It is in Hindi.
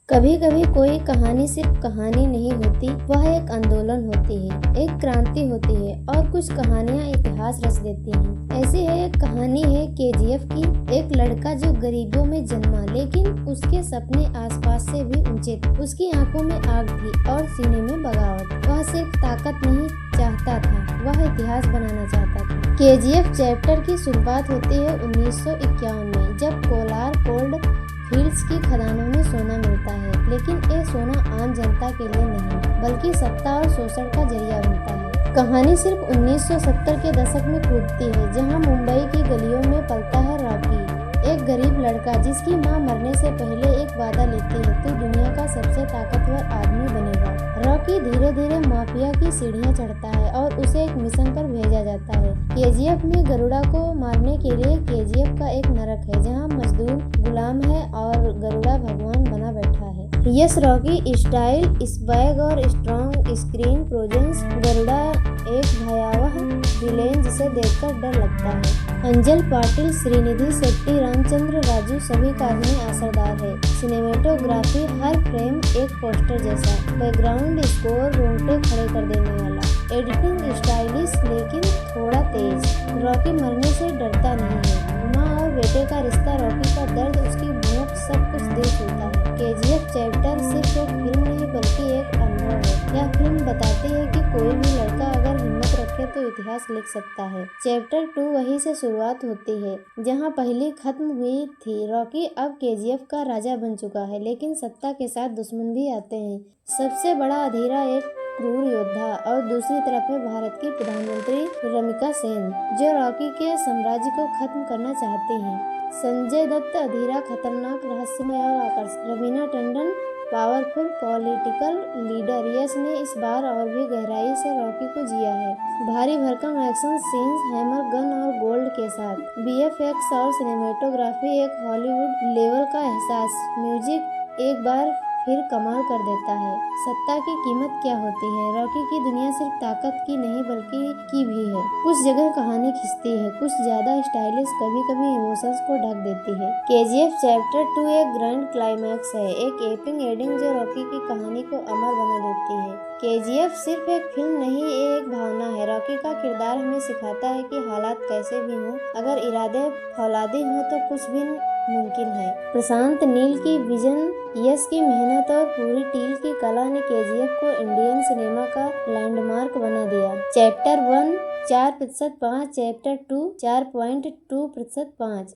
कभी कभी कोई कहानी सिर्फ कहानी नहीं होती, वह एक आंदोलन होती है, एक क्रांति होती है और कुछ कहानियां इतिहास रच देती हैं। ऐसी है एक कहानी है केजीएफ की। एक लड़का जो गरीबों में जन्मा, लेकिन उसके सपने आसपास से भी ऊंचे थे। उसकी आंखों में आग थी और सीने में बगावत। वह सिर्फ ताकत नहीं चाहता था, वह इतिहास बनाना चाहता था। केजीएफ चैप्टर की शुरुआत होती है 1951 में, जब कोलार कोल्ड फील्ड्स की खदानों में सोना मिलता है। लेकिन ये सोना आम जनता के लिए नहीं, बल्कि सत्ता और शोषण का जरिया बनता है। कहानी सिर्फ 1970 के दशक में कूदती है, जहां मुंबई की गलियों में पलता है रॉकी, एक गरीब लड़का जिसकी मां मरने से पहले एक वादा लेती है, तू दुनिया का सबसे ताकतवर आदमी बनेगा। रॉकी धीरे धीरे माफिया की सीढ़ियां चढ़ता है और उसे एक मिशन पर भेजा जाता है। केजीएफ में गरुड़ा को मारने के लिए केजीएफ का एक नरक है, जहां मजदूर गुलाम है और गरुड़ा भगवान बना बैठा है। यस रॉकी स्टाइल, स्वैग और स्ट्रॉन्ग स्क्रीन प्रेजेंस। गरुड़ा एक भयावह विलेन जिसे देखकर डर लगता है। अंजल पाटिल, श्रीनिधि शेट्टी, रामचंद्र राजू सभी का अभिनय असरदार है। सिनेमेटोग्राफी, हर फ्रेम एक पोस्टर जैसा। बैकग्राउंड स्कोर रोंगटे खड़े कर देने वाला। एडिटिंग स्टाइलिश लेकिन थोड़ा तेज। रॉकी मरने से डरता नहीं है। माँ और बेटे का रिश्ता, रॉकी का दर्द, उसकी भूख, सब कुछ दे चुका है। केजीएफ चैप्टर सिर्फ एक फिल्म नहीं बल्कि एक अनुभव है। यह फिल्म बताती है कि कोई भी लड़का अगर हिम्मत रखे तो इतिहास लिख सकता है। चैप्टर 2 वहीं से शुरुआत होती है जहां पहली खत्म हुई थी। रॉकी अब केजीएफ का राजा बन चुका है, लेकिन सत्ता के साथ दुश्मन भी आते हैं। सबसे बड़ा अधीरा एक क्रूर योद्धा और दूसरी तरफ है भारत की प्रधानमंत्री रमिका सेन, जो रॉकी के साम्राज्य को खत्म करना चाहती हैं। संजय दत्त अधीरा, खतरनाक, रहस्यमय और आकर्षक। Raveena Tandon powerful political leader. Yash ने इस बार और भी गहराई से रॉकी को जिया है। भारी भरकम एक्शन सीन्स, हैमर, गन और गोल्ड के साथ। बीएफएक्स और सिनेमेटोग्राफी एक हॉलीवुड लेवल का एहसास। म्यूजिक एक बार फिर कमाल कर देता है। सत्ता की कीमत क्या होती है? रॉकी की दुनिया सिर्फ ताकत की नहीं बल्कि की भी है। कुछ जगह कहानी खिंचती है, कुछ ज्यादा स्टाइलिश, कभी कभी इमोशंस को ढक देती है। केजीएफ चैप्टर 2 एक ग्रैंड क्लाइमैक्स है, एक एपिक एंडिंग जो रॉकी की कहानी को अमर बना देती है। केजीएफ सिर्फ एक फिल्म नहीं, ये एक भावना है। रॉकी का किरदार हमें सिखाता है कि हालात कैसे भी हों, अगर इरादे फौलादी हों तो कुछ भी मुमकिन है। प्रशांत नील की विजन, यश की मेहनत और पूरी टीम की कला ने केजीएफ को इंडियन सिनेमा का लैंडमार्क बना दिया। Chapter 1 4%, chapter 2 4.2%।